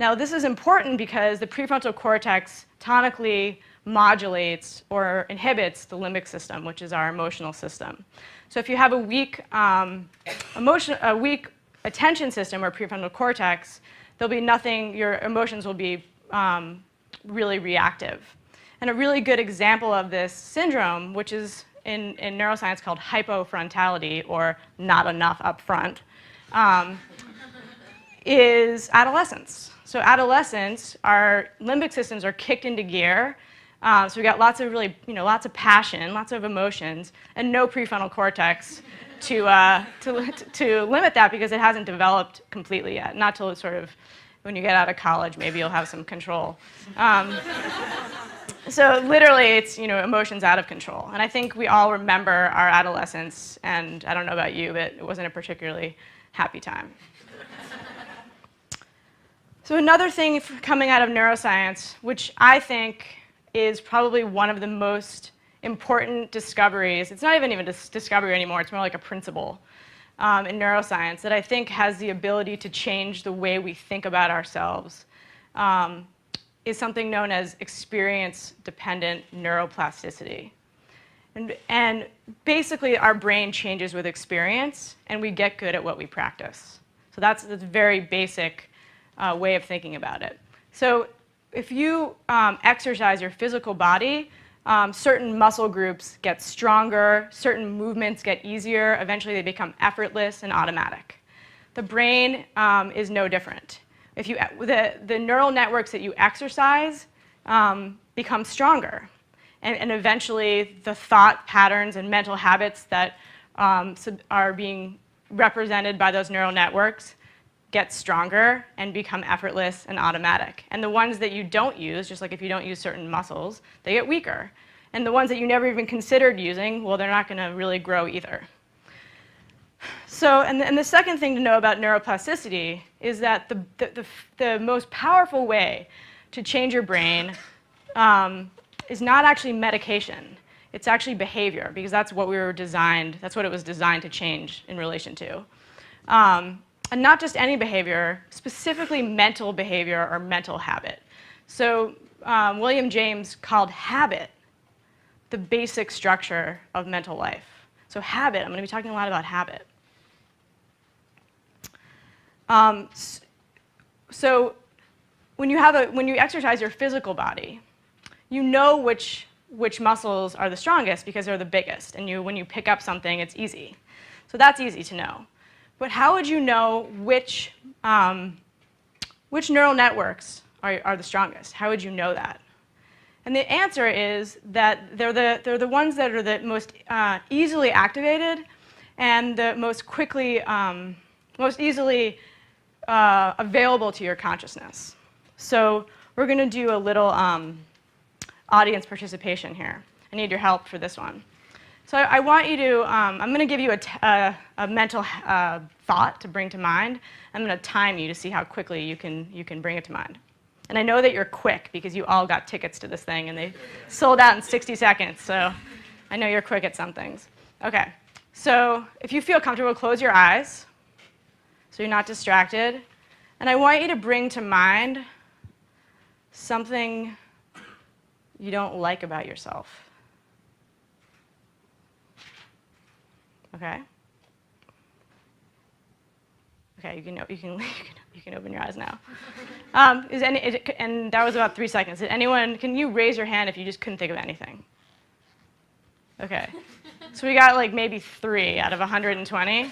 Now, this is important because the prefrontal cortex tonically modulates or inhibits the limbic system, which is our emotional system. So if you have a weak attention system or prefrontal cortex, there'll be nothing, your emotions will be really reactive. And a really good example of this syndrome, which is in neuroscience called hypofrontality, or not enough up front, is adolescence. So adolescents, our limbic systems are kicked into gear. So we got lots of lots of passion, lots of emotions, and no prefrontal cortex to limit that because it hasn't developed completely yet. Not till sort of when you get out of college, maybe you'll have some control. So literally, it's emotions out of control. And I think we all remember our adolescence, and I don't know about you, but it wasn't a particularly happy time. So another thing coming out of neuroscience, which I think is probably one of the most important discoveries, it's not even a discovery anymore, it's more like a principle in neuroscience that I think has the ability to change the way we think about ourselves, is something known as experience-dependent neuroplasticity. And basically, our brain changes with experience, and we get good at what we practice. So that's a very basic way of thinking about it. So if you exercise your physical body, certain muscle groups get stronger, certain movements get easier, eventually they become effortless and automatic. The brain is no different. The neural networks that you exercise become stronger. And eventually, the thought patterns and mental habits that are being represented by those neural networks get stronger and become effortless and automatic. And the ones that you don't use, just like if you don't use certain muscles, they get weaker. And the ones that you never even considered using, well, they're not going to really grow either. So, and the second thing to know about neuroplasticity is that the most powerful way to change your brain is not actually medication. It's actually behavior, because that's what that's what it was designed to change in relation to. And not just any behavior, specifically mental behavior or mental habit. So William James called habit the basic structure of mental life. So habit, I'm going to be talking a lot about habit. So when you exercise your physical body, you know which muscles are the strongest because they're the biggest. And when you pick up something, it's easy. So that's easy to know. But how would you know which neural networks are the strongest? How would you know that? And the answer is that they're the ones that are the most easily activated and the most easily available to your consciousness. So we're going to do a little audience participation here. I need your help for this one. So I want you to, I'm going to give you a mental thought to bring to mind. I'm going to time you to see how quickly you can bring it to mind. And I know that you're quick because you all got tickets to this thing and they sold out in 60 seconds. So I know you're quick at some things. Okay, so if you feel comfortable, close your eyes so you're not distracted. And I want you to bring to mind something you don't like about yourself. Okay. Okay, you can open your eyes now. And that was about 3 seconds. Can you raise your hand if you just couldn't think of anything? Okay. So we got like maybe 3 out of 120.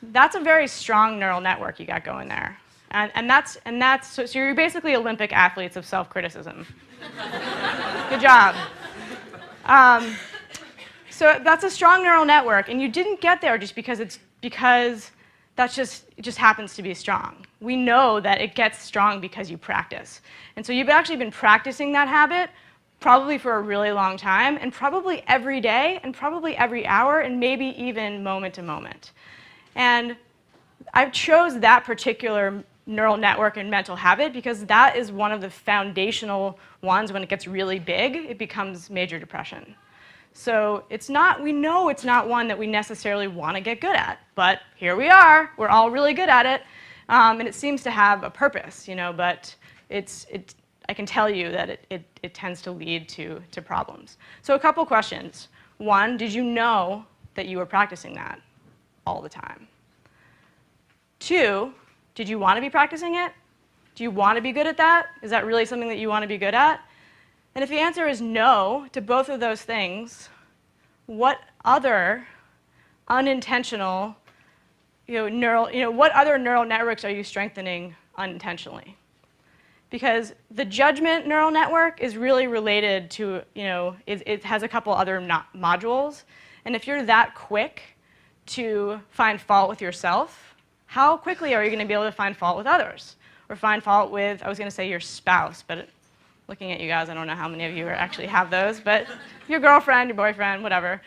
That's a very strong neural network you got going there. And that's so you're basically Olympic athletes of self-criticism. Good job. So that's a strong neural network, and you didn't get there just because it just happens to be strong. We know that it gets strong because you practice. And so you've actually been practicing that habit probably for a really long time, and probably every day, and probably every hour, and maybe even moment to moment. And I chose that particular neural network and mental habit because that is one of the foundational ones. When it gets really big, it becomes major depression. So we know it's not one that we necessarily want to get good at, but here we are. We're all really good at it. And it seems to have a purpose, but I can tell you that it tends to lead to problems. So a couple questions. One, did you know that you were practicing that all the time? Two, did you want to be practicing it? Do you want to be good at that? Is that really something that you want to be good at? And if the answer is no to both of those things, what other unintentional, what other neural networks are you strengthening unintentionally? Because the judgment neural network is really related to, it has a couple other modules. And if you're that quick to find fault with yourself, how quickly are you going to be able to find fault with others? Or find fault with, I was going to say your spouse, but looking at you guys, I don't know how many of you actually have those, but your girlfriend, your boyfriend, whatever,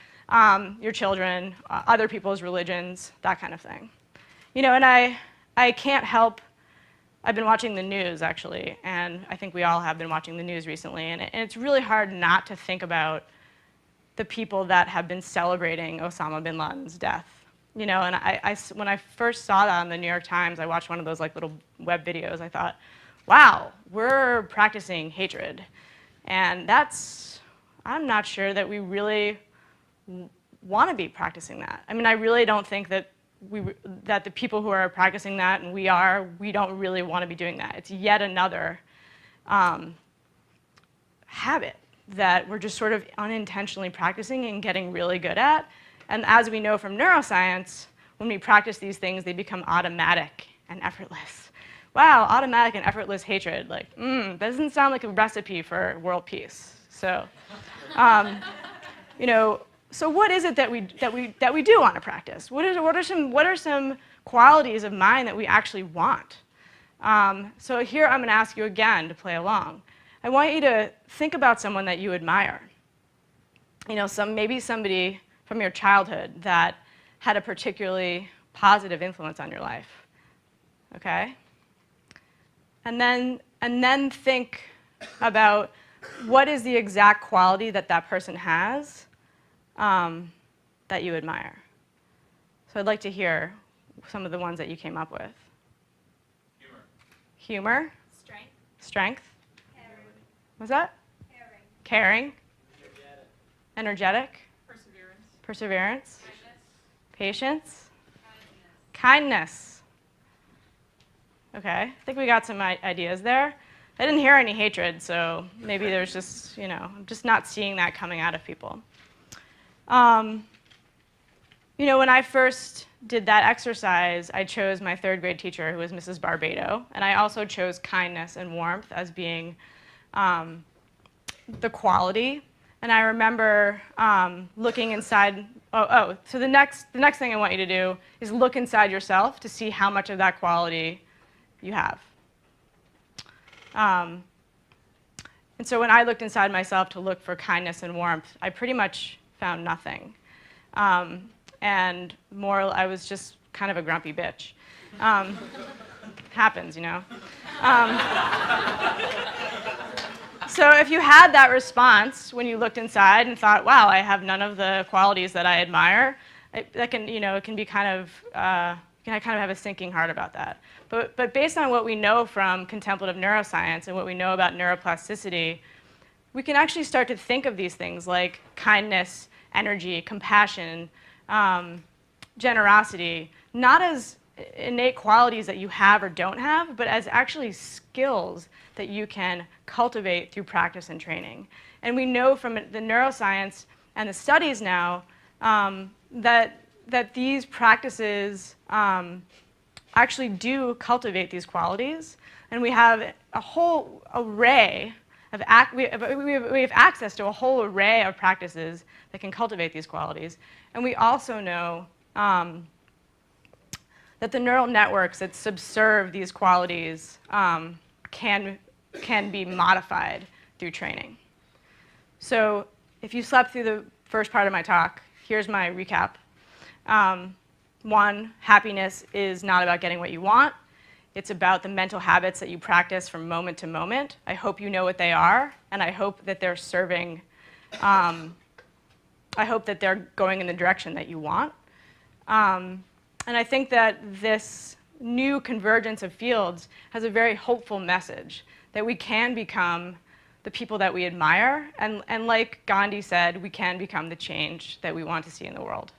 your children, other people's religions, that kind of thing. And I can't help, I've been watching the news, actually, and I think we all have been watching the news recently, and it's really hard not to think about the people that have been celebrating Osama bin Laden's death. And when I first saw that on the New York Times, I watched one of those little web videos, I thought, wow, we're practicing hatred. And I'm not sure that we really want to be practicing that. I mean, I really don't think that the people who are practicing that, and we don't really want to be doing that. It's yet another habit that we're just sort of unintentionally practicing and getting really good at. And as we know from neuroscience, when we practice these things, they become automatic and effortless. Wow, automatic and effortless hatred. Doesn't sound like a recipe for world peace. So, so what is it that we do want to practice? What are some qualities of mind that we actually want? So here I'm going to ask you again to play along. I want you to think about someone that you admire. Maybe somebody from your childhood that had a particularly positive influence on your life. Okay? And then think about what is the exact quality that person has that you admire. So I'd like to hear some of the ones that you came up with. Humor. Strength. Strength. Caring. What's that? Caring. Caring. Energetic. Perseverance. Perseverance. Patience. Kindness. Okay, I think we got some ideas there. I didn't hear any hatred, so maybe there's just, I'm just not seeing that coming out of people. When I first did that exercise, I chose my third grade teacher, who was Mrs. Barbado, and I also chose kindness and warmth as being the quality. And I remember looking inside. So the next thing I want you to do is look inside yourself to see how much of that quality you have. And so when I looked inside myself to look for kindness and warmth, I pretty much found nothing. And more, I was just kind of a grumpy bitch. Happens, So if you had that response when you looked inside and thought, wow, I have none of the qualities that I admire, it can be kind of, you can kind of have a sinking heart about that. But based on what we know from contemplative neuroscience and what we know about neuroplasticity, we can actually start to think of these things like kindness, energy, compassion, generosity, not as innate qualities that you have or don't have, but as actually skills that you can cultivate through practice and training. And we know from the neuroscience and the studies now that these practices actually do cultivate these qualities. And we have a whole array of we have access to a whole array of practices that can cultivate these qualities. And we also know that the neural networks that subserve these qualities can be modified through training. So if you slept through the first part of my talk, here's my recap. 1, happiness is not about getting what you want. It's about the mental habits that you practice from moment to moment. I hope you know what they are, and I hope that they're serving, I hope that they're going in the direction that you want. And I think that new convergence of fields has a very hopeful message that we can become the people that we admire, and like Gandhi said, we can become the change that we want to see in the world.